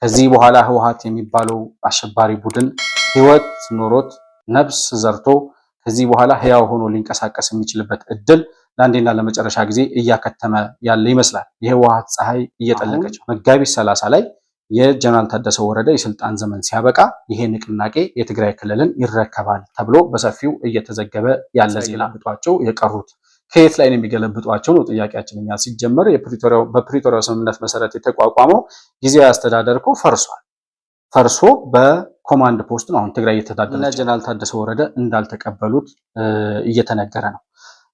ከዚህ በኋላ ህወሓት የሚባለው አሸባሪ ቡድን ህይወት ኖሮት ነፍስ ዘርቶ ከዚህ በኋላ ህያው ሆኖ ሊንቀሳቀስ የሚችልበት እድል ለአንዴና ለመጨረሻ ጊዜ እያከተመ ያለ ይመስላል። የህወሓት ፀሐይ እየጠለቀች መጋቢት 30 ላይ የጀነራል ታደሰ ወረደ የስልጣን ዘመን ሲያበቃ ይሄ ንቅናቄ የትግራይ ክልልን ይረከባል ተብሎ በሰፊው እየተዘገበ ያለ ዜና ብጧቸው የቀሩት ከየት ላይ ነው የሚገለብጧቸው ነው ጥያቄያችን። እኛ ሲጀመር በፕሪቶሪያው ስምምነት መሰረት የተቋቋመው ጊዜያዊ አስተዳደር እኮ ፈርሶ በኮማንድ ፖስት ነው አሁን ትግራይ እየተዳደረ። ጀነራል ታደሰ ወረደ እንዳልተቀበሉት እየተነገረ ነው።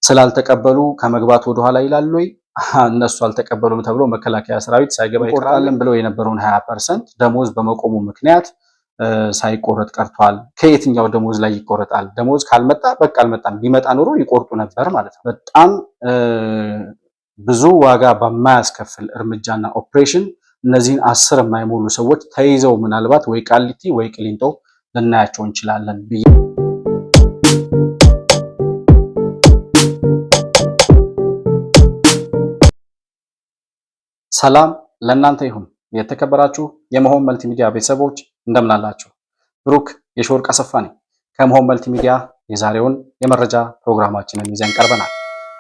ስላልተቀበሉ ከመግባት ወደኋላ ይላሉ ወይ? እነሱ አልተቀበሉም ተብሎ መከላከያ ሰራዊት ሳይገባ ይቆርጣልን ብለው የነበረውን 20% ደሞዝ በመቆሙ ምክንያት ሳይቆረጥ ቀርቷል። ከየትኛው ደሞዝ ላይ ይቆረጣል? ደሞዝ ካልመጣ በቃ አልመጣም፣ ቢመጣ ኖሮ ይቆርጡ ነበር ማለት ነው። በጣም ብዙ ዋጋ በማያስከፍል እርምጃና ኦፕሬሽን እነዚህን 10 የማይሞሉ ሰዎች ተይዘው ምናልባት ወይ ቃሊቲ ወይ ቅሊንጦ ልናያቸው እንችላለን ብዬ ሰላም ለእናንተ ይሁን። የተከበራችሁ የመሆን መልቲሚዲያ ቤተሰቦች እንደምን አላችሁ? ብሩክ የሾርቅ አሰፋ ነኝ ከመሆን መልቲሚዲያ። የዛሬውን የመረጃ ፕሮግራማችንን ይዘን ቀርበናል።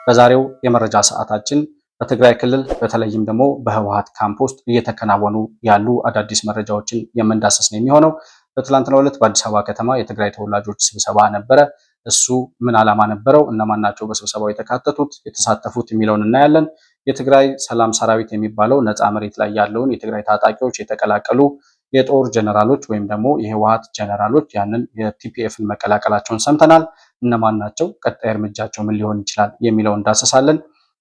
በዛሬው የመረጃ ሰዓታችን በትግራይ ክልል በተለይም ደግሞ በህወሓት ካምፕ ውስጥ እየተከናወኑ ያሉ አዳዲስ መረጃዎችን የምንዳሰስ ነው የሚሆነው። በትላንትናው ዕለት በአዲስ አበባ ከተማ የትግራይ ተወላጆች ስብሰባ ነበረ። እሱ ምን ዓላማ ነበረው? እነማን ናቸው በስብሰባው የተካተቱት የተሳተፉት የሚለውን እናያለን። የትግራይ ሰላም ሰራዊት የሚባለው ነፃ መሬት ላይ ያለውን የትግራይ ታጣቂዎች የተቀላቀሉ የጦር ጀነራሎች ወይም ደግሞ የህወሓት ጀነራሎች ያንን የቲፒኤፍን መቀላቀላቸውን ሰምተናል። እነማን ናቸው? ቀጣይ እርምጃቸው ምን ሊሆን ይችላል የሚለውን እንዳሰሳለን።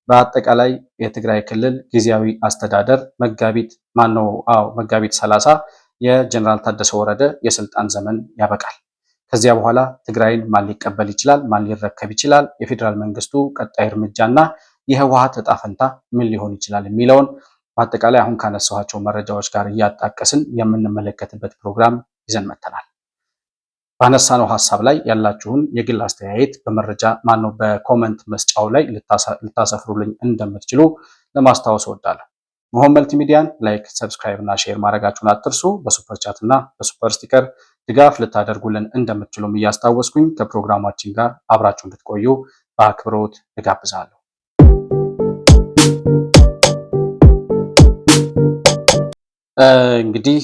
በአጠቃላይ የትግራይ ክልል ጊዜያዊ አስተዳደር መጋቢት 30 የጀነራል ታደሰ ወረደ የስልጣን ዘመን ያበቃል። ከዚያ በኋላ ትግራይን ማን ሊቀበል ይችላል? ማን ሊረከብ ይችላል? የፌዴራል መንግስቱ ቀጣይ እርምጃና የህወሓት ዕጣ ፈንታ ምን ሊሆን ይችላል የሚለውን በአጠቃላይ አሁን ካነሳኋቸው መረጃዎች ጋር እያጣቀስን የምንመለከትበት ፕሮግራም ይዘን መጥተናል። ባነሳነው ሀሳብ ላይ ያላችሁን የግል አስተያየት በኮመንት መስጫው ላይ ልታሰፍሩልኝ እንደምትችሉ ለማስታወስ እወዳለሁ። መሆን መልቲሚዲያን ላይክ፣ ሰብስክራይብ እና ሼር ማድረጋችሁን አትርሱ። በሱፐር ቻት እና በሱፐር ስቲከር ድጋፍ ልታደርጉልን እንደምትችሉም እያስታወስኩኝ ከፕሮግራማችን ጋር አብራችሁ እንድትቆዩ በአክብሮት እጋብዛለሁ። እንግዲህ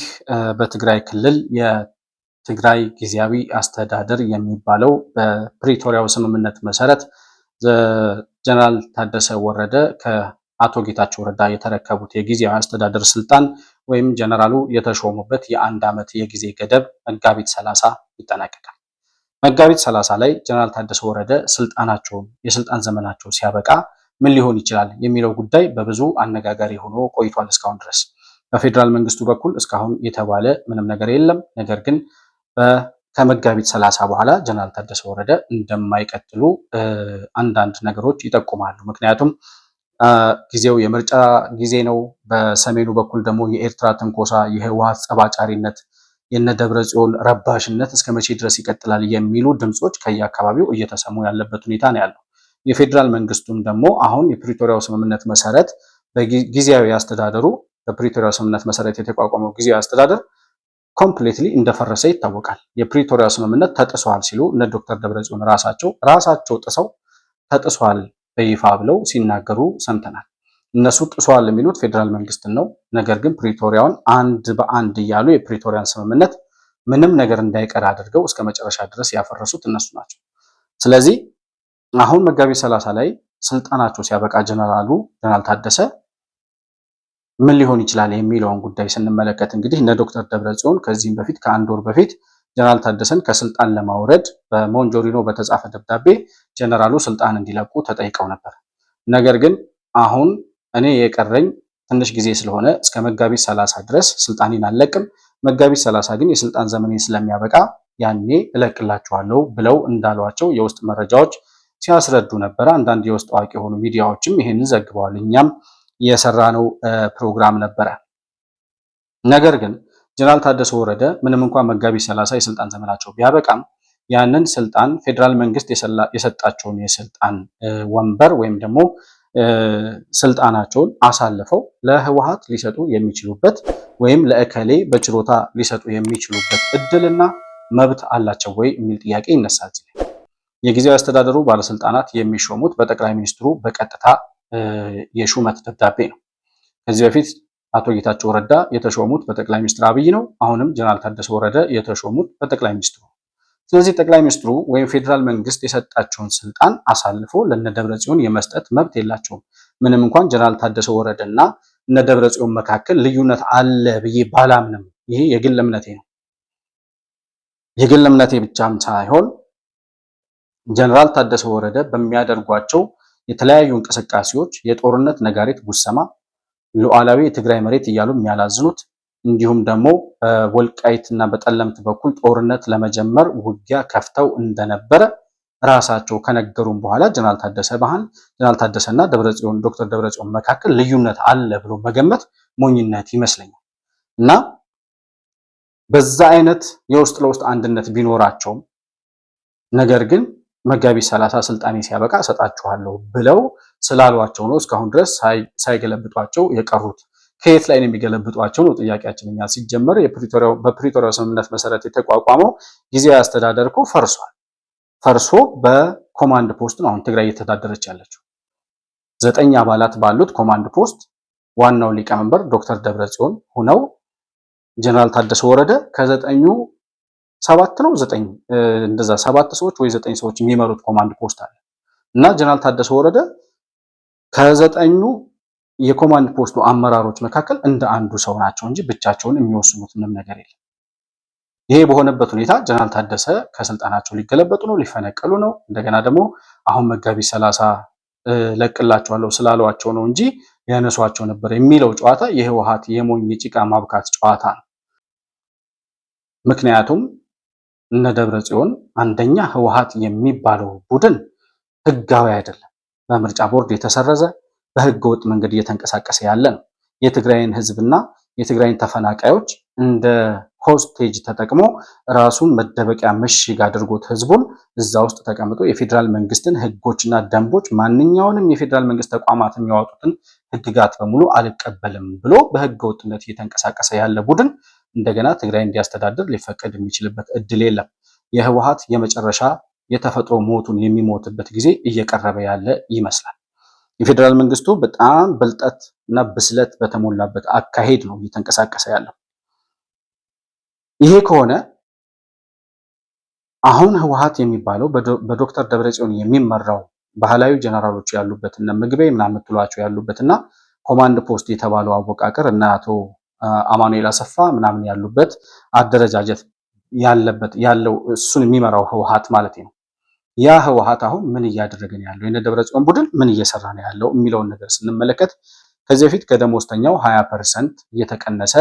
በትግራይ ክልል የትግራይ ጊዜያዊ አስተዳደር የሚባለው በፕሪቶሪያው ስምምነት መሰረት ጀነራል ታደሰ ወረደ ከአቶ ጌታቸው ረዳ የተረከቡት የጊዜያዊ አስተዳደር ስልጣን ወይም ጀነራሉ የተሾሙበት የ1 ዓመት የጊዜ ገደብ መጋቢት 30 ይጠናቀቃል። መጋቢት 30 ላይ ጀነራል ታደሰ ወረደ የስልጣን ዘመናቸው ሲያበቃ ምን ሊሆን ይችላል የሚለው ጉዳይ በብዙ አነጋጋሪ ሆኖ ቆይቷል እስካሁን ድረስ። በፌዴራል መንግስቱ በኩል እስካሁን የተባለ ምንም ነገር የለም። ነገር ግን ከመጋቢት 30 በኋላ ጀነራል ታደሰ ወረደ እንደማይቀጥሉ አንዳንድ ነገሮች ይጠቁማሉ። ምክንያቱም ጊዜው የምርጫ ጊዜ ነው። በሰሜኑ በኩል ደግሞ የኤርትራ ትንኮሳ፣ የህወሓት ጸባጫሪነት፣ የነደብረ ጽዮን ረባሽነት እስከ መቼ ድረስ ይቀጥላል የሚሉ ድምጾች ከየአካባቢው እየተሰሙ ያለበት ሁኔታ ነው ያለው። የፌዴራል መንግስቱም ደግሞ አሁን የፕሪቶሪያው ስምምነት መሰረት በጊዜያዊ አስተዳደሩ በፕሪቶሪያው ስምምነት መሰረት የተቋቋመው ጊዜያዊ አስተዳደር ኮምፕሊትሊ እንደፈረሰ ይታወቃል። የፕሪቶሪያው ስምምነት ተጥሷል ሲሉ እነ ዶክተር ደብረጽዮን ራሳቸው ጥሰው ተጥሷል በይፋ ብለው ሲናገሩ ሰምተናል። እነሱ ጥሷል የሚሉት ፌዴራል መንግስትን ነው። ነገር ግን ፕሪቶሪያውን አንድ በአንድ እያሉ የፕሪቶሪያን ስምምነት ምንም ነገር እንዳይቀር አድርገው እስከ መጨረሻ ድረስ ያፈረሱት እነሱ ናቸው። ስለዚህ አሁን መጋቢት 30 ላይ ስልጣናቸው ሲያበቃ ጀነራል ታደሰ ምን ሊሆን ይችላል የሚለውን ጉዳይ ስንመለከት እንግዲህ እነ ዶክተር ደብረጽዮን ከዚህም በፊት ከ1 ወር በፊት ጀነራል ታደሰን ከስልጣን ለማውረድ በሞንጆሪኖ በተጻፈ ደብዳቤ ጀነራሉ ስልጣን እንዲለቁ ተጠይቀው ነበር። ነገር ግን አሁን እኔ የቀረኝ ትንሽ ጊዜ ስለሆነ እስከ መጋቢት 30 ድረስ ስልጣኔን አልለቅም፣ መጋቢት 30 ግን የስልጣን ዘመኔን ስለሚያበቃ ያኔ እለቅላችኋለሁ ብለው እንዳሏቸው የውስጥ መረጃዎች ሲያስረዱ ነበር። አንዳንድ የውስጥ አዋቂ የሆኑ ሚዲያዎችም ይሄንን ዘግበዋል። እኛም የሰራነው ፕሮግራም ነበረ። ነገር ግን ጀነራል ታደሰ ወረደ ምንም እንኳን መጋቢት 30 የስልጣን ዘመናቸው ቢያበቃም ያንን ስልጣን ፌዴራል መንግስት የሰጣቸውን የስልጣን ወንበር ወይም ደግሞ ስልጣናቸውን አሳልፈው ለህወሓት ሊሰጡ የሚችሉበት ወይም ለእከሌ በችሮታ ሊሰጡ የሚችሉበት እድልና መብት አላቸው ወይ የሚል ጥያቄ ይነሳል። የጊዜያዊ አስተዳደሩ ባለስልጣናት የሚሾሙት በጠቅላይ ሚኒስትሩ በቀጥታ የሹመት ደብዳቤ ነው። ከዚህ በፊት አቶ ጌታቸው ረዳ የተሾሙት በጠቅላይ ሚኒስትር አብይ ነው። አሁንም ጀነራል ታደሰ ወረደ የተሾሙት በጠቅላይ ሚኒስትሩ። ስለዚህ ጠቅላይ ሚኒስትሩ ወይም ፌዴራል መንግስት የሰጣቸውን ስልጣን አሳልፎ ለነ ደብረጽዮን የመስጠት መብት የላቸውም። ምንም እንኳን ጀነራል ታደሰ ወረደ እና እነ ደብረጽዮን መካከል ልዩነት አለ ብዬ ባላምንም፣ ይሄ የግል እምነቴ ነው። የግል እምነቴ ብቻም ሳይሆን ጀነራል ታደሰ ወረደ በሚያደርጓቸው የተለያዩ እንቅስቃሴዎች የጦርነት ነጋሪት ጉሰማ፣ ሉዓላዊ የትግራይ መሬት እያሉ የሚያላዝኑት እንዲሁም ደግሞ በወልቃይትና በጠለምት በኩል ጦርነት ለመጀመር ውጊያ ከፍተው እንደነበረ ራሳቸው ከነገሩም በኋላ ጀነራል ታደሰና ዶክተር ደብረጽዮን መካከል ልዩነት አለ ብሎ መገመት ሞኝነት ይመስለኛል። እና በዛ አይነት የውስጥ ለውስጥ አንድነት ቢኖራቸውም ነገር ግን መጋቢት 30 ስልጣኔ ሲያበቃ እሰጣችኋለሁ ብለው ስላሏቸው ነው እስካሁን ድረስ ሳይገለብጧቸው የቀሩት። ከየት ላይ ነው የሚገለብጧቸው ነው ጥያቄያችን። እኛ ሲጀመር በፕሪቶሪያው ስምምነት መሰረት የተቋቋመው ጊዜያዊ አስተዳደር እኮ ፈርሷል። ፈርሶ በኮማንድ ፖስት ነው አሁን ትግራይ እየተዳደረች ያለችው። 9 አባላት ባሉት ኮማንድ ፖስት ዋናው ሊቀመንበር ዶክተር ደብረጽዮን ሆነው ጀነራል ታደሰ ወረደ ከ9ኙ 7 ነው 9 እንደዛ 7 ሰዎች ወይ 9 ሰዎች የሚመሩት ኮማንድ ፖስት አለ እና ጀነራል ታደሰ ወረደ ከ9ኙ የኮማንድ ፖስቱ አመራሮች መካከል እንደ አንዱ ሰው ናቸው እንጂ ብቻቸውን የሚወስኑት ምንም ነገር የለም። ይሄ በሆነበት ሁኔታ ጀነራል ታደሰ ከስልጣናቸው ሊገለበጡ ነው፣ ሊፈነቀሉ ነው። እንደገና ደግሞ አሁን መጋቢት 30 ለቅላቸዋለሁ ስላሏቸው ነው እንጂ ያነሷቸው ነበር የሚለው ጨዋታ የህወሓት የሞኝ የጭቃ ማብካት ጨዋታ ነው። ምክንያቱም እነ ደብረ ጽዮን አንደኛ ህወሓት የሚባለው ቡድን ህጋዊ አይደለም፣ በምርጫ ቦርድ የተሰረዘ በህገ ወጥ መንገድ እየተንቀሳቀሰ ያለ ነው። የትግራይን ህዝብና የትግራይን ተፈናቃዮች እንደ ሆስቴጅ ተጠቅሞ ራሱን መደበቂያ ምሽግ አድርጎት ህዝቡን እዛ ውስጥ ተቀምጦ የፌዴራል መንግስትን ህጎችና ደንቦች ማንኛውንም የፌዴራል መንግስት ተቋማት የሚያወጡትን ህግጋት በሙሉ አልቀበልም ብሎ በህገ ወጥነት እየተንቀሳቀሰ ያለ ቡድን እንደገና ትግራይ እንዲያስተዳድር ሊፈቀድ የሚችልበት እድል የለም። የህወሓት የመጨረሻ የተፈጥሮ ሞቱን የሚሞትበት ጊዜ እየቀረበ ያለ ይመስላል። የፌዴራል መንግስቱ በጣም ብልጠት እና ብስለት በተሞላበት አካሄድ ነው እየተንቀሳቀሰ ያለው። ይሄ ከሆነ አሁን ህወሓት የሚባለው በዶክተር ደብረጽዮን የሚመራው ባህላዊ ጀነራሎች ያሉበት እና ምግቤ ምናምን የምትሏቸው ያሉበትና ኮማንድ ፖስት የተባለው አወቃቀር እና አቶ አማኑኤል አሰፋ ምናምን ያሉበት አደረጃጀት ያለው እሱን የሚመራው ህወሓት ማለት ነው። ያ ህወሓት አሁን ምን እያደረገ ነው ያለው? የነ ደብረጽዮን ቡድን ምን እየሰራ ነው ያለው የሚለውን ነገር ስንመለከት ከዚህ በፊት ከደሞዝተኛው 20% እየተቀነሰ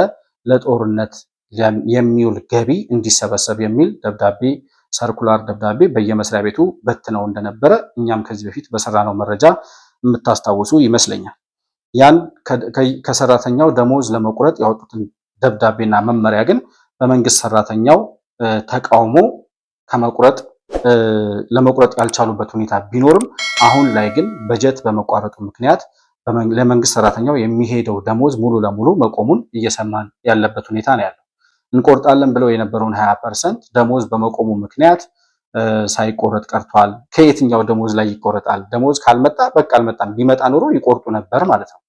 ለጦርነት የሚውል ገቢ እንዲሰበሰብ የሚል ደብዳቤ ሰርኩላር ደብዳቤ በየመስሪያ ቤቱ በትነው እንደነበረ እኛም ከዚህ በፊት በሰራነው መረጃ የምታስታውሱ ይመስለኛል። ያን ከሰራተኛው ደሞዝ ለመቁረጥ ያወጡትን ደብዳቤና መመሪያ ግን በመንግስት ሰራተኛው ተቃውሞ ለመቁረጥ ያልቻሉበት ሁኔታ ቢኖርም አሁን ላይ ግን በጀት በመቋረጡ ምክንያት ለመንግስት ሰራተኛው የሚሄደው ደሞዝ ሙሉ ለሙሉ መቆሙን እየሰማን ያለበት ሁኔታ ነው ያለው። እንቆርጣለን ብለው የነበረውን 20% ደሞዝ በመቆሙ ምክንያት ሳይቆረጥ ቀርቷል። ከየትኛው ደሞዝ ላይ ይቆረጣል? ደሞዝ ካልመጣ በቃ አልመጣም፣ ቢመጣ ኖሮ ይቆርጡ ነበር ማለት ነው።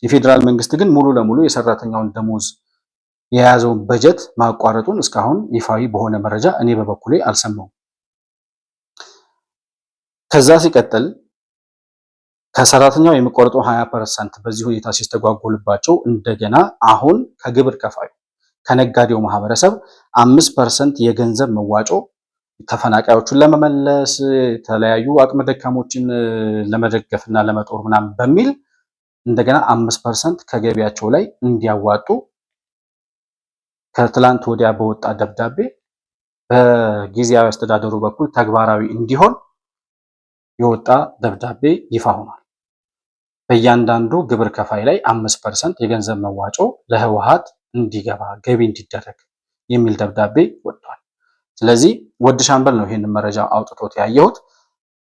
የፌዴራል መንግስት ግን ሙሉ ለሙሉ የሰራተኛውን ደሞዝ የያዘውን በጀት ማቋረጡን እስካሁን ይፋዊ በሆነ መረጃ እኔ በበኩሌ አልሰማሁም። ከዛ ሲቀጥል ከሰራተኛው የሚቆረጠው 20% በዚህ ሁኔታ ሲስተጓጎልባቸው እንደገና አሁን ከግብር ከፋዩ ከነጋዴው ማህበረሰብ 5% የገንዘብ መዋጮ ተፈናቃዮቹን ለመመለስ የተለያዩ አቅመ ደካሞችን ለመደገፍና ለመጦር ምናምን በሚል እንደገና 5% ከገቢያቸው ላይ እንዲያዋጡ ከትላንት ወዲያ በወጣ ደብዳቤ በጊዜያዊ አስተዳደሩ በኩል ተግባራዊ እንዲሆን የወጣ ደብዳቤ ይፋ ሆኗል። በእያንዳንዱ ግብር ከፋይ ላይ 5% የገንዘብ መዋጮ ለህወሓት እንዲገባ ገቢ እንዲደረግ የሚል ደብዳቤ ወጥቷል። ስለዚህ ወድ ሻምበል ነው ይሄንን መረጃ አውጥቶት ያየሁት።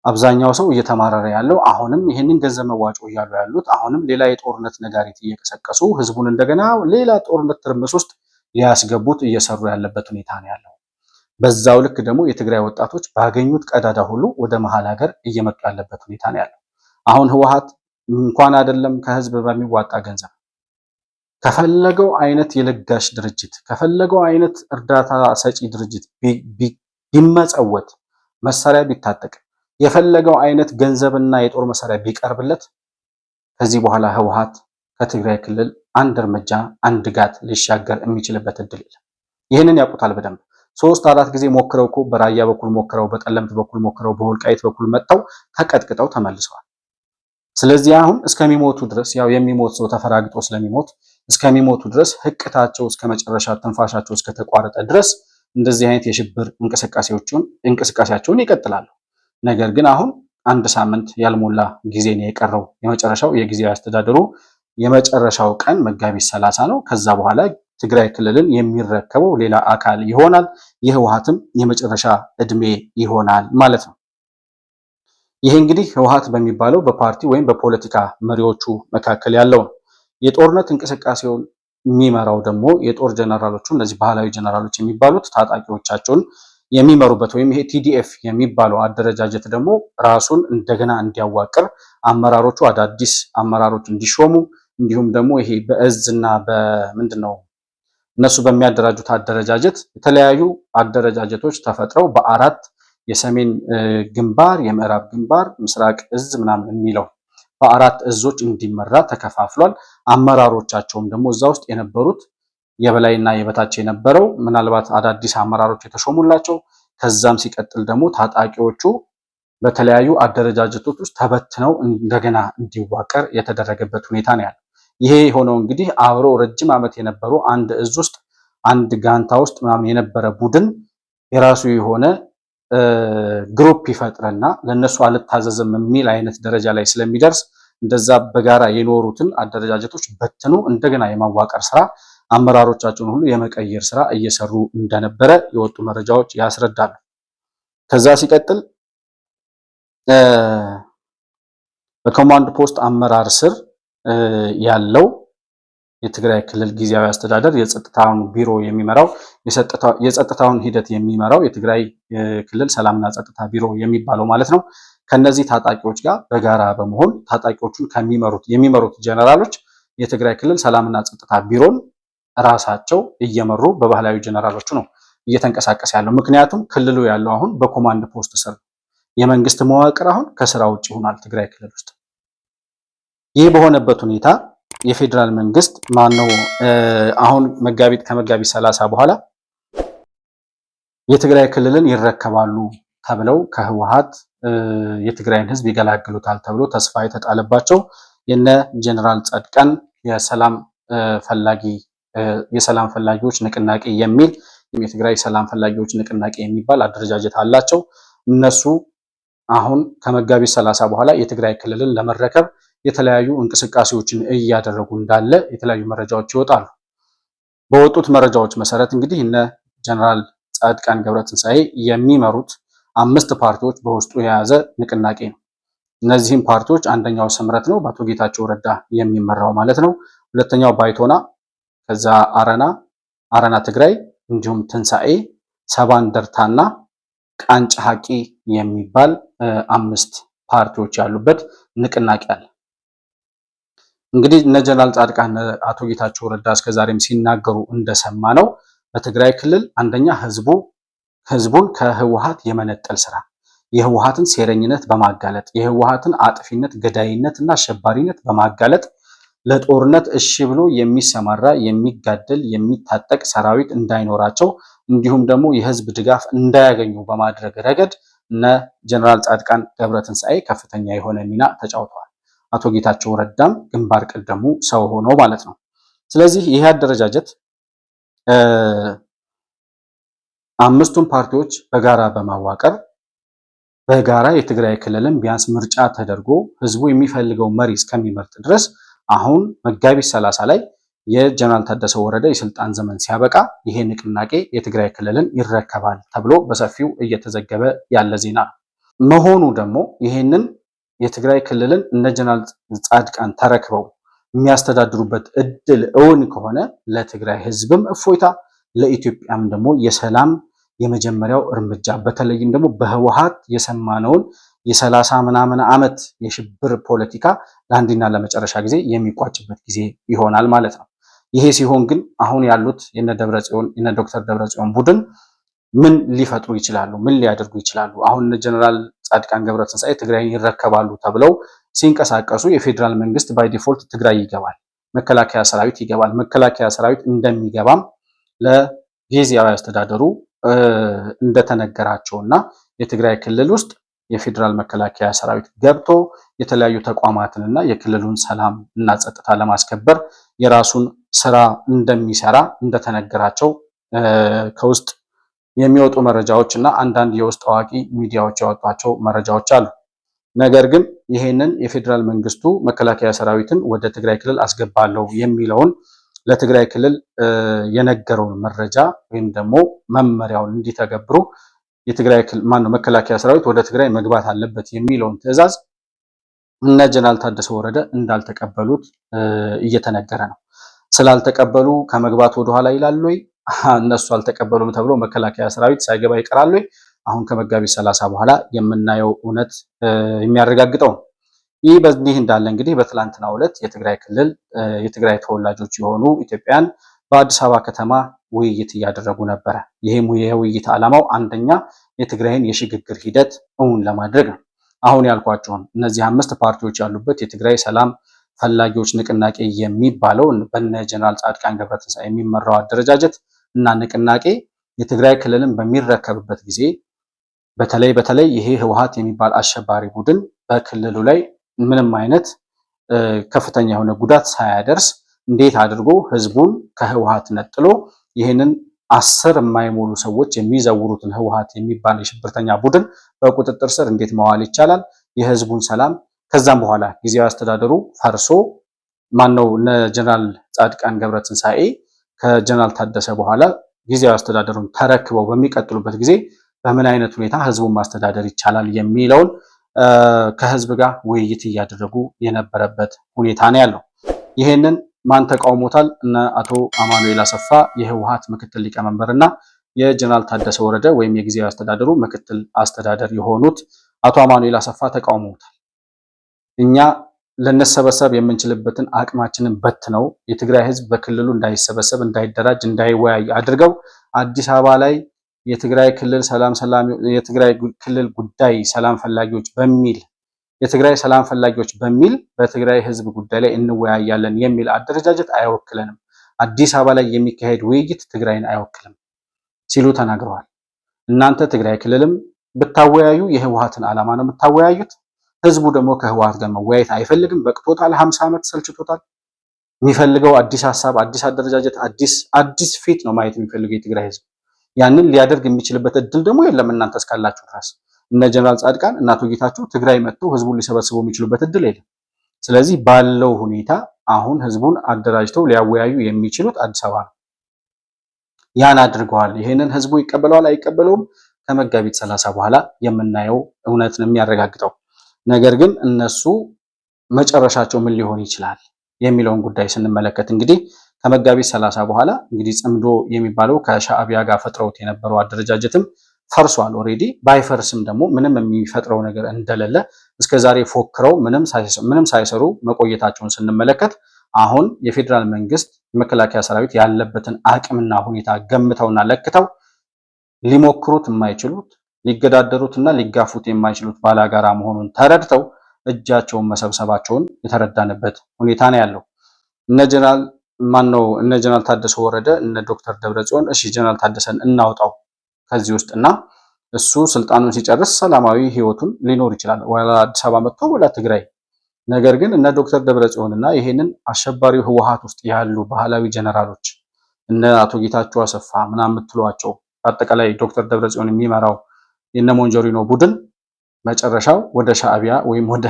አብዛኛው ሰው እየተማረረ ያለው አሁንም ይህንን ገንዘብ መዋጮ እያሉ ያሉት አሁንም ሌላ የጦርነት ነጋሪት እየቀሰቀሱ ህዝቡን እንደገና ሌላ ጦርነት ትርምስ ውስጥ ሊያስገቡት እየሰሩ ያለበት ሁኔታ ነው ያለው። በዛው ልክ ደግሞ የትግራይ ወጣቶች ባገኙት ቀዳዳ ሁሉ ወደ መሀል ሀገር እየመጡ ያለበት ሁኔታ ነው ያለው። አሁን ህወሓት እንኳን አይደለም ከህዝብ በሚዋጣ ገንዘብ ከፈለገው አይነት የለጋሽ ድርጅት ከፈለገው አይነት እርዳታ ሰጪ ድርጅት ቢመጸወት መሳሪያ ቢታጠቅ የፈለገው አይነት ገንዘብና የጦር መሳሪያ ቢቀርብለት ከዚህ በኋላ ህወሓት ከትግራይ ክልል አንድ እርምጃ አንድ ጋት ሊሻገር የሚችልበት እድል የለም። ይህንን ያውቁታል በደንብ። 3-4 ጊዜ ሞክረው እኮ በራያ በኩል ሞክረው፣ በጠለምት በኩል ሞክረው፣ በወልቃይት በኩል መጥተው ተቀጥቅጠው ተመልሰዋል። ስለዚህ አሁን እስከሚሞቱ ድረስ ያው የሚሞት ሰው ተፈራግጦ ስለሚሞት እስከሚሞቱ ድረስ ህቅታቸው እስከ መጨረሻ ትንፋሻቸው እስከተቋረጠ ድረስ እንደዚህ አይነት የሽብር እንቅስቃሴያቸውን ይቀጥላሉ። ነገር ግን አሁን አንድ ሳምንት ያልሞላ ጊዜ ነው የቀረው። የመጨረሻው የጊዜያዊ አስተዳደሩ የመጨረሻው ቀን መጋቢት 30 ነው። ከዛ በኋላ ትግራይ ክልልን የሚረከበው ሌላ አካል ይሆናል። የህወሓትም የመጨረሻ እድሜ ይሆናል ማለት ነው። ይሄ እንግዲህ ህወሓት በሚባለው በፓርቲ ወይም በፖለቲካ መሪዎቹ መካከል ያለው ነው። የጦርነት እንቅስቃሴውን የሚመራው ደግሞ የጦር ጀነራሎቹ እነዚህ ባህላዊ ጀነራሎች የሚባሉት ታጣቂዎቻቸውን የሚመሩበት ወይም ይሄ ቲዲኤፍ የሚባለው አደረጃጀት ደግሞ ራሱን እንደገና እንዲያዋቅር አመራሮቹ አዳዲስ አመራሮች እንዲሾሙ እንዲሁም ደግሞ ይሄ በእዝና በምንድነው እነሱ በሚያደራጁት አደረጃጀት የተለያዩ አደረጃጀቶች ተፈጥረው በአራት የሰሜን ግንባር፣ የምዕራብ ግንባር፣ ምስራቅ እዝ ምናምን የሚለው በአራት እዞች እንዲመራ ተከፋፍሏል። አመራሮቻቸውም ደግሞ እዛ ውስጥ የነበሩት የበላይና የበታች የነበረው ምናልባት አዳዲስ አመራሮች የተሾሙላቸው ከዛም ሲቀጥል ደግሞ ታጣቂዎቹ በተለያዩ አደረጃጀቶች ውስጥ ተበትነው እንደገና እንዲዋቀር የተደረገበት ሁኔታ ነው ያለው። ይሄ የሆነው እንግዲህ አብረው ረጅም ዓመት የነበሩ አንድ እዝ ውስጥ አንድ ጋንታ ውስጥ ምናምን የነበረ ቡድን የራሱ የሆነ ግሩፕ ይፈጥርና ለነሱ አልታዘዝም የሚል አይነት ደረጃ ላይ ስለሚደርስ እንደዛ በጋራ የኖሩትን አደረጃጀቶች በትኑ እንደገና የማዋቀር ስራ አመራሮቻቸውን ሁሉ የመቀየር ስራ እየሰሩ እንደነበረ የወጡ መረጃዎች ያስረዳሉ። ከዛ ሲቀጥል በኮማንድ ፖስት አመራር ስር ያለው የትግራይ ክልል ጊዜያዊ አስተዳደር የጸጥታውን ቢሮ የሚመራው የጸጥታውን ሂደት የሚመራው የትግራይ ክልል ሰላምና ጸጥታ ቢሮ የሚባለው ማለት ነው። ከነዚህ ታጣቂዎች ጋር በጋራ በመሆን ታጣቂዎቹን የሚመሩት ጀነራሎች የትግራይ ክልል ሰላምና ጸጥታ ቢሮን ራሳቸው እየመሩ በባህላዊ ጀነራሎቹ ነው እየተንቀሳቀሰ ያለው። ምክንያቱም ክልሉ ያለው አሁን በኮማንድ ፖስት ስር የመንግስት መዋቅር አሁን ከስራ ውጭ ሆኗል ትግራይ ክልል ውስጥ። ይህ በሆነበት ሁኔታ የፌዴራል መንግስት ማነው አሁን ከመጋቢት 30 በኋላ የትግራይ ክልልን ይረከባሉ ተብለው ከህወሓት የትግራይን ህዝብ ይገላግሉታል ተብሎ ተስፋ የተጣለባቸው የነ ጀነራል ጻድቃን የሰላም ፈላጊዎች ንቅናቄ የሚል የትግራይ ሰላም ፈላጊዎች ንቅናቄ የሚባል አደረጃጀት አላቸው። እነሱ አሁን ከመጋቢት 30 በኋላ የትግራይ ክልልን ለመረከብ የተለያዩ እንቅስቃሴዎችን እያደረጉ እንዳለ የተለያዩ መረጃዎች ይወጣሉ። በወጡት መረጃዎች መሰረት እንግዲህ እነ ጀነራል ጻድቃን ገብረትንሳኤ የሚመሩት 5 ፓርቲዎች በውስጡ የያዘ ንቅናቄ ነው። እነዚህም ፓርቲዎች አንደኛው ስምረት ነው፣ በአቶ ጌታቸው ረዳ የሚመራው ማለት ነው። ሁለተኛው ባይቶና፣ ከዛ አረና ትግራይ፣ እንዲሁም ትንሳኤ፣ ሰባን ደርታና ቃንጫ ሐቂ የሚባል 5 ፓርቲዎች ያሉበት ንቅናቄ አለ። እንግዲህ እነ ጀነራል ጻድቃን አቶ ጌታቸው ረዳ እስከዛሬም ሲናገሩ እንደሰማ ነው በትግራይ ክልል አንደኛ ህዝቡን ከህወሓት የመነጠል ስራ፣ የህወሓትን ሴረኝነት በማጋለጥ የህወሓትን አጥፊነት፣ ገዳይነት እና አሸባሪነት በማጋለጥ ለጦርነት እሺ ብሎ የሚሰማራ የሚጋደል የሚታጠቅ ሰራዊት እንዳይኖራቸው እንዲሁም ደግሞ የህዝብ ድጋፍ እንዳያገኙ በማድረግ ረገድ እነ ጀነራል ጻድቃን ገብረትንሳኤ ከፍተኛ የሆነ ሚና ተጫውተዋል። አቶ ጌታቸው ረዳም ግንባር ቀደሙ ሰው ሆኖ ማለት ነው። ስለዚህ ይህ አደረጃጀት 5ቱን ፓርቲዎች በጋራ በማዋቀር በጋራ የትግራይ ክልልን ቢያንስ ምርጫ ተደርጎ ህዝቡ የሚፈልገው መሪ እስከሚመርጥ ድረስ አሁን መጋቢት 30 ላይ የጀነራል ታደሰ ወረደ የስልጣን ዘመን ሲያበቃ ይሄ ንቅናቄ የትግራይ ክልልን ይረከባል ተብሎ በሰፊው እየተዘገበ ያለ ዜና ነው። መሆኑ ደግሞ ይሄንን የትግራይ ክልልን እነ ጀነራል ጻድቃን ተረክበው የሚያስተዳድሩበት እድል እውን ከሆነ ለትግራይ ህዝብም እፎይታ፣ ለኢትዮጵያም ደግሞ የሰላም የመጀመሪያው እርምጃ፣ በተለይም ደግሞ በህወሓት የሰማነውን የ30 ምናምን ዓመት የሽብር ፖለቲካ ለአንድና ለመጨረሻ ጊዜ የሚቋጭበት ጊዜ ይሆናል ማለት ነው። ይሄ ሲሆን ግን አሁን ያሉት የነ ዶክተር ደብረጽዮን ቡድን ምን ሊፈጥሩ ይችላሉ? ምን ሊያደርጉ ይችላሉ? አሁን ጀነራል ጻድቃን ገብረትንሳኤ ትግራይን ይረከባሉ ተብለው ሲንቀሳቀሱ የፌዴራል መንግስት ባይ ዲፎልት ትግራይ ይገባል፣ መከላከያ ሰራዊት ይገባል። መከላከያ ሰራዊት እንደሚገባም ለጊዜያዊ አስተዳደሩ እንደተነገራቸውና የትግራይ ክልል ውስጥ የፌዴራል መከላከያ ሰራዊት ገብቶ የተለያዩ ተቋማትንና የክልሉን ሰላም እና ጸጥታ ለማስከበር የራሱን ስራ እንደሚሰራ እንደተነገራቸው ከውስጥ የሚወጡ መረጃዎች እና አንዳንድ የውስጥ አዋቂ ሚዲያዎች ያወጧቸው መረጃዎች አሉ። ነገር ግን ይሄንን የፌዴራል መንግስቱ መከላከያ ሰራዊትን ወደ ትግራይ ክልል አስገባለሁ የሚለውን ለትግራይ ክልል የነገረውን መረጃ ወይም ደግሞ መመሪያውን እንዲተገብሩ የትግራይ ክልል መከላከያ ሰራዊት ወደ ትግራይ መግባት አለበት የሚለውን ትዕዛዝ እነ ጀነራል ታደሰ ወረደ እንዳልተቀበሉት እየተነገረ ነው። ስላልተቀበሉ ከመግባት ወደኋላ ይላሉ ወይ? እነሱ አልተቀበሉም ተብሎ መከላከያ ሰራዊት ሳይገባ ይቀራል ወይ? አሁን ከመጋቢት 30 በኋላ የምናየው እውነት የሚያረጋግጠው ነው። ይህ በዚህ እንዳለ እንግዲህ በትላንትናው ዕለት የትግራይ ክልል የትግራይ ተወላጆች የሆኑ ኢትዮጵያን በአዲስ አበባ ከተማ ውይይት እያደረጉ ነበረ። ይህም የውይይት ዓላማው አንደኛ የትግራይን የሽግግር ሂደት እውን ለማድረግ ነው። አሁን ያልኳቸውን እነዚህ 5 ፓርቲዎች ያሉበት የትግራይ ሰላም ፈላጊዎች ንቅናቄ የሚባለው በነ ጀነራል ጻድቃን ገብረትንሳኤ የሚመራው አደረጃጀት እና ንቅናቄ የትግራይ ክልልን በሚረከብበት ጊዜ በተለይ ይሄ ህወሓት የሚባል አሸባሪ ቡድን በክልሉ ላይ ምንም አይነት ከፍተኛ የሆነ ጉዳት ሳያደርስ እንዴት አድርጎ ህዝቡን ከህወሓት ነጥሎ ይህንን 10 የማይሞሉ ሰዎች የሚዘውሩትን ህወሓት የሚባል የሽብርተኛ ቡድን በቁጥጥር ስር እንዴት ማዋል ይቻላል? የህዝቡን ሰላም ከዛም በኋላ ጊዜያዊ አስተዳደሩ ፈርሶ ማነው እነ ጀነራል ጻድቃን ገብረትንሳኤ ከጀነራል ታደሰ በኋላ ጊዜያዊ አስተዳደሩን ተረክበው በሚቀጥሉበት ጊዜ በምን አይነት ሁኔታ ህዝቡን ማስተዳደር ይቻላል የሚለውን ከህዝብ ጋር ውይይት እያደረጉ የነበረበት ሁኔታ ነው ያለው። ይሄንን ማን ተቃውሞታል? እነ አቶ አማኑኤል አሰፋ የህወሓት ምክትል ሊቀመንበርና የጀነራል ታደሰ ወረደ ወይም የጊዜያዊ አስተዳደሩ ምክትል አስተዳደር የሆኑት አቶ አማኑኤል አሰፋ ተቃውሞታል። እኛ ልንሰበሰብ የምንችልበትን አቅማችንን በትነው የትግራይ ህዝብ በክልሉ እንዳይሰበሰብ፣ እንዳይደራጅ፣ እንዳይወያይ አድርገው አዲስ አበባ ላይ የትግራይ ክልል ጉዳይ ሰላም ፈላጊዎች በሚል በትግራይ ህዝብ ጉዳይ ላይ እንወያያለን የሚል አደረጃጀት አይወክለንም። አዲስ አበባ ላይ የሚካሄድ ውይይት ትግራይን አይወክልም ሲሉ ተናግረዋል። እናንተ ትግራይ ክልልም ብታወያዩ የህወሓትን ዓላማ ነው የምታወያዩት። ህዝቡ ደግሞ ከህወሓት ጋር መወያየት አይፈልግም። በቅቶታል። 50 ዓመት ሰልችቶታል። የሚፈልገው አዲስ ሀሳብ፣ አዲስ አደረጃጀት፣ አዲስ ፊት ነው ማየት የሚፈልገው የትግራይ ህዝብ። ያንን ሊያደርግ የሚችልበት እድል ደግሞ የለም እናንተ እስካላችሁ ድረስ። እነ ጀነራል ጻድቃን እና አቶ ጌታቸው ትግራይ መጥተው ህዝቡን ሊሰበስቡ የሚችሉበት እድል የለም። ስለዚህ ባለው ሁኔታ አሁን ህዝቡን አደራጅተው ሊያወያዩ የሚችሉት አዲስ አበባ ነው። ያን አድርገዋል። ይሄንን ህዝቡ ይቀበለዋል አይቀበለውም ከመጋቢት 30 በኋላ የምናየው እውነት ነው የሚያረጋግጠው። ነገር ግን እነሱ መጨረሻቸው ምን ሊሆን ይችላል የሚለውን ጉዳይ ስንመለከት እንግዲህ ከመጋቢት 30 በኋላ እንግዲህ ጽምዶ የሚባለው ከሻዕቢያ ጋር ፈጥረውት የነበረው አደረጃጀትም ፈርሷል። ኦሬዲ ባይፈርስም ደግሞ ምንም የሚፈጥረው ነገር እንደሌለ እስከዛሬ ፎክረው ምንም ሳይሰሩ መቆየታቸውን ስንመለከት አሁን የፌዴራል መንግስት የመከላከያ ሰራዊት ያለበትን አቅምና ሁኔታ ገምተውና ለክተው ሊሞክሩት የማይችሉት ሊገዳደሩትና ሊጋፉት የማይችሉት ባላጋራ መሆኑን ተረድተው እጃቸውን መሰብሰባቸውን የተረዳንበት ሁኔታ ነው ያለው። እነ ጀነራል ታደሰ ወረደ እነ ዶክተር ደብረጽዮን እሺ ጀነራል ታደሰን እናውጣው ከዚህ ውስጥና እሱ ስልጣኑን ሲጨርስ ሰላማዊ ህይወቱን ሊኖር ይችላል፣ ወላ አዲስ አበባ መጥቶ ወላ ትግራይ። ነገር ግን እነ ዶክተር ደብረጽዮንና ይሄንን አሸባሪው ህወሓት ውስጥ ያሉ ባህላዊ ጀነራሎች እነ አቶ ጌታቸው አሰፋ ምናምን የምትሏቸው አጠቃላይ ዶክተር ደብረጽዮን የሚመራው የነ ሞንጆሪኖ ቡድን መጨረሻው ወደ ሻዕቢያ ወይም ወደ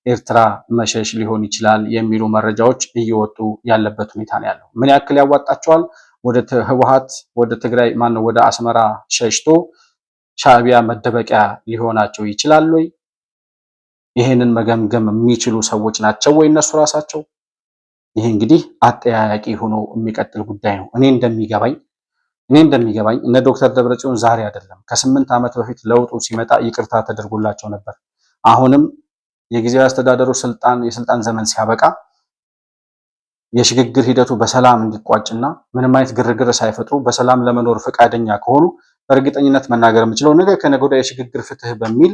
ኤርትራ መሸሽ ሊሆን ይችላል የሚሉ መረጃዎች እየወጡ ያለበት ሁኔታ ነው ያለው። ምን ያክል ያዋጣቸዋል? ወደ ህወሓት ወደ ትግራይ ወደ አስመራ ሸሽቶ ሻዕቢያ መደበቂያ ሊሆናቸው ይችላል ወይ? ይሄንን መገምገም የሚችሉ ሰዎች ናቸው ወይ እነሱ ራሳቸው? ይሄ እንግዲህ አጠያያቂ ሆኖ የሚቀጥል ጉዳይ ነው። እኔ እንደሚገባኝ እነ ዶክተር ደብረጽዮን ዛሬ አይደለም ከ8 ዓመት በፊት ለውጡ ሲመጣ ይቅርታ ተደርጎላቸው ነበር። አሁንም የጊዜያዊ አስተዳደሩ የስልጣን ዘመን ሲያበቃ የሽግግር ሂደቱ በሰላም እንዲቋጭና ምንም አይነት ግርግር ሳይፈጥሩ በሰላም ለመኖር ፈቃደኛ ከሆኑ በእርግጠኝነት መናገር የምችለው ነገ ከነገ ወዲያ የሽግግር ፍትህ በሚል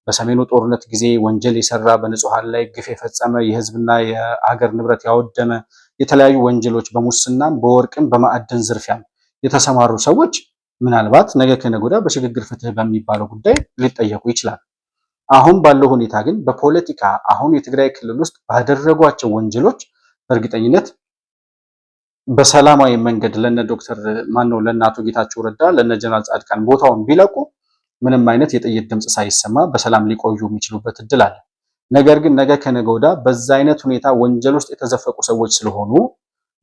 በሰሜኑ ጦርነት ጊዜ ወንጀል የሰራ በንጹሃን ላይ ግፍ የፈጸመ የህዝብና የሀገር ንብረት ያወደመ የተለያዩ ወንጀሎች በሙስናም በወርቅም በማዕድን ዝርፊያም የተሰማሩ ሰዎች ምናልባት ነገ ከነገ ወዲያ በሽግግር ፍትህ በሚባለው ጉዳይ ሊጠየቁ ይችላል። አሁን ባለው ሁኔታ ግን በፖለቲካ አሁን የትግራይ ክልል ውስጥ ባደረጓቸው ወንጀሎች በእርግጠኝነት በሰላማዊ መንገድ ለነ ዶክተር ማነው ለነ አቶ ጌታቸው ረዳ ለነ ጀነራል ጻድቃን ቦታውን ቢለቁ ምንም አይነት የጥይት ድምፅ ሳይሰማ በሰላም ሊቆዩ የሚችሉበት እድል አለ። ነገር ግን ነገ ከነገ ወዲያ በዛ አይነት ሁኔታ ወንጀል ውስጥ የተዘፈቁ ሰዎች ስለሆኑ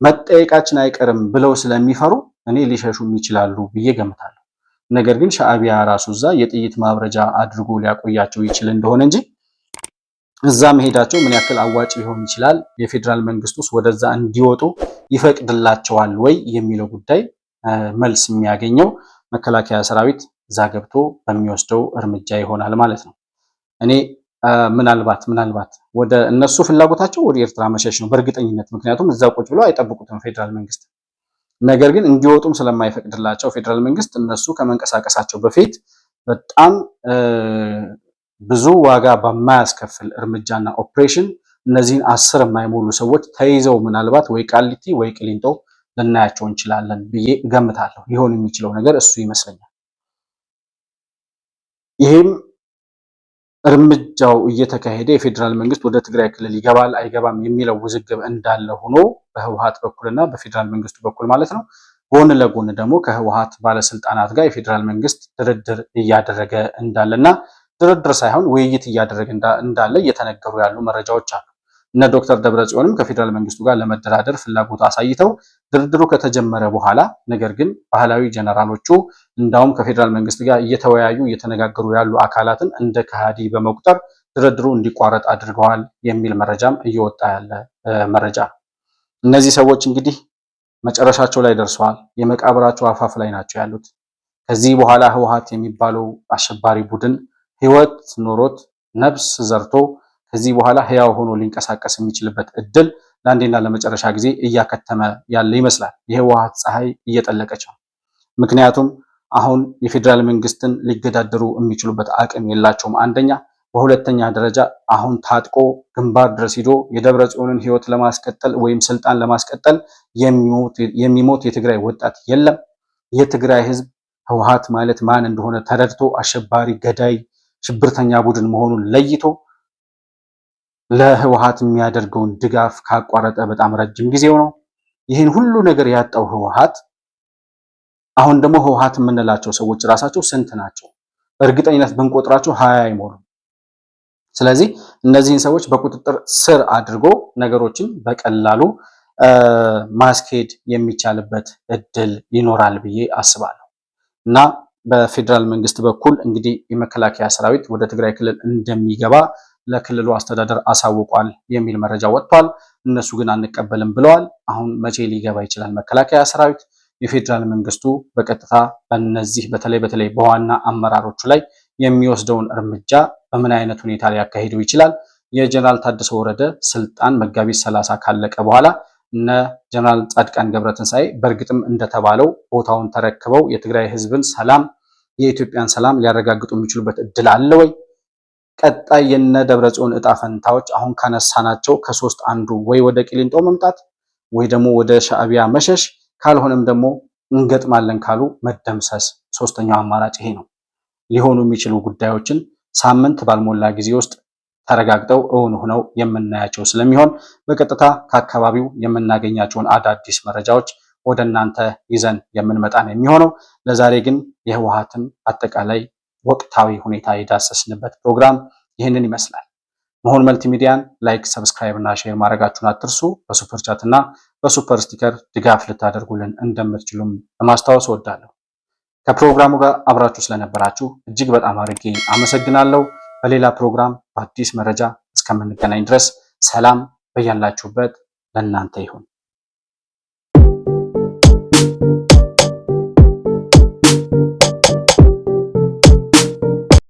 መጠየቃችን አይቀርም ብለው ስለሚፈሩ እኔ ሊሸሹም ይችላሉ ብዬ ገምታለሁ። ነገር ግን ሻዕቢያ ራሱ እዛ የጥይት ማብረጃ አድርጎ ሊያቆያቸው ይችል እንደሆነ እንጂ እዛ መሄዳቸው ምን ያክል አዋጭ ሊሆን ይችላል፣ የፌዴራል መንግስት ውስጥ ወደዛ እንዲወጡ ይፈቅድላቸዋል ወይ የሚለው ጉዳይ መልስ የሚያገኘው መከላከያ ሰራዊት እዛ ገብቶ በሚወስደው እርምጃ ይሆናል ማለት ነው። እኔ ምናልባት ወደ እነሱ ፍላጎታቸው ወደ ኤርትራ መሸሽ ነው በእርግጠኝነት። ምክንያቱም እዛ ቁጭ ብለው አይጠብቁትም ፌዴራል መንግስት። ነገር ግን እንዲወጡም ስለማይፈቅድላቸው ፌዴራል መንግስት እነሱ ከመንቀሳቀሳቸው በፊት በጣም ብዙ ዋጋ በማያስከፍል እርምጃና ኦፕሬሽን እነዚህን 10 የማይሞሉ ሰዎች ተይዘው ምናልባት ወይ ቃሊቲ ወይ ቅሊንጦ ልናያቸው እንችላለን ብዬ እገምታለሁ። ሊሆን የሚችለው ነገር እሱ ይመስለኛል። ይህም እርምጃው እየተካሄደ የፌዴራል መንግስት ወደ ትግራይ ክልል ይገባል አይገባም የሚለው ውዝግብ እንዳለ ሆኖ በህወሓት በኩልና በፌዴራል መንግስቱ በኩል ማለት ነው። ጎን ለጎን ደግሞ ከህወሓት ባለስልጣናት ጋር የፌዴራል መንግስት ድርድር እያደረገ እንዳለና ድርድር ሳይሆን ውይይት እያደረገ እንዳለ እየተነገሩ ያሉ መረጃዎች አሉ። እነ ዶክተር ደብረጽዮንም ከፌዴራል መንግስቱ ጋር ለመደራደር ፍላጎት አሳይተው ድርድሩ ከተጀመረ በኋላ ነገር ግን ባህላዊ ጀነራሎቹ እንዳውም ከፌዴራል መንግስት ጋር እየተወያዩ እየተነጋገሩ ያሉ አካላትን እንደ ከሃዲ በመቁጠር ድርድሩ እንዲቋረጥ አድርገዋል የሚል መረጃም እየወጣ ያለ መረጃ። እነዚህ ሰዎች እንግዲህ መጨረሻቸው ላይ ደርሰዋል። የመቃብራቸው አፋፍ ላይ ናቸው ያሉት። ከዚህ በኋላ ህወሓት የሚባለው አሸባሪ ቡድን ህይወት ኖሮት ነፍስ ዘርቶ ከዚህ በኋላ ህያው ሆኖ ሊንቀሳቀስ የሚችልበት እድል ለአንዴና ለመጨረሻ ጊዜ እያከተመ ያለ ይመስላል። የህወሓት ፀሐይ እየጠለቀች ነው። ምክንያቱም አሁን የፌዴራል መንግስትን ሊገዳደሩ የሚችሉበት አቅም የላቸውም። አንደኛ። በሁለተኛ ደረጃ አሁን ታጥቆ ግንባር ድረስ ሂዶ የደብረ ጽዮንን ህይወት ለማስቀጠል ወይም ስልጣን ለማስቀጠል የሚሞት የትግራይ ወጣት የለም። የትግራይ ህዝብ ህወሓት ማለት ማን እንደሆነ ተረድቶ አሸባሪ፣ ገዳይ፣ ሽብርተኛ ቡድን መሆኑን ለይቶ ለህወሓት የሚያደርገውን ድጋፍ ካቋረጠ በጣም ረጅም ጊዜው ነው። ይህን ሁሉ ነገር ያጣው ህወሓት አሁን ደግሞ ህወሓት የምንላቸው ሰዎች ራሳቸው ስንት ናቸው? እርግጠኝነት ብንቆጥራቸው 20 አይሞሉም። ስለዚህ እነዚህን ሰዎች በቁጥጥር ስር አድርጎ ነገሮችን በቀላሉ ማስኬድ የሚቻልበት እድል ይኖራል ብዬ አስባለሁ እና በፌዴራል መንግስት በኩል እንግዲህ የመከላከያ ሰራዊት ወደ ትግራይ ክልል እንደሚገባ ለክልሉ አስተዳደር አሳውቋል የሚል መረጃ ወጥቷል። እነሱ ግን አንቀበልም ብለዋል። አሁን መቼ ሊገባ ይችላል መከላከያ ሰራዊት? የፌዴራል መንግስቱ በቀጥታ በእነዚህ በተለይ በዋና አመራሮቹ ላይ የሚወስደውን እርምጃ በምን አይነት ሁኔታ ሊያካሂደው ይችላል? የጀነራል ታደሰ ወረደ ስልጣን መጋቢት 30 ካለቀ በኋላ እነ ጀነራል ጻድቃን ገብረትንሳኤ በእርግጥም እንደተባለው ቦታውን ተረክበው የትግራይ ህዝብን ሰላም፣ የኢትዮጵያን ሰላም ሊያረጋግጡ የሚችሉበት እድል አለ ወይ? ቀጣይ የነ ደብረጽዮን እጣ ፈንታዎች አሁን ካነሳናቸው ከሶስት አንዱ ወይ ወደ ቂሊንጦ መምጣት ወይ ደግሞ ወደ ሻዕቢያ መሸሽ፣ ካልሆነም ደግሞ እንገጥማለን ካሉ መደምሰስ። ሶስተኛው አማራጭ ይሄ ነው። ሊሆኑ የሚችሉ ጉዳዮችን ሳምንት ባልሞላ ጊዜ ውስጥ ተረጋግጠው እውን ሆነው የምናያቸው ስለሚሆን በቀጥታ ከአካባቢው የምናገኛቸውን አዳዲስ መረጃዎች ወደ እናንተ ይዘን የምንመጣ ነው የሚሆነው። ለዛሬ ግን የህወሓትን አጠቃላይ ወቅታዊ ሁኔታ የዳሰስንበት ፕሮግራም ይህንን ይመስላል። መሆን መልቲሚዲያን ላይክ፣ ሰብስክራይብ እና ሼር ማድረጋችሁን አትርሱ። በሱፐር ቻት እና በሱፐር ስቲከር ድጋፍ ልታደርጉልን እንደምትችሉም ለማስታወስ እወዳለሁ። ከፕሮግራሙ ጋር አብራችሁ ስለነበራችሁ እጅግ በጣም አድርጌ አመሰግናለሁ። በሌላ ፕሮግራም በአዲስ መረጃ እስከምንገናኝ ድረስ ሰላም በያላችሁበት ለእናንተ ይሁን።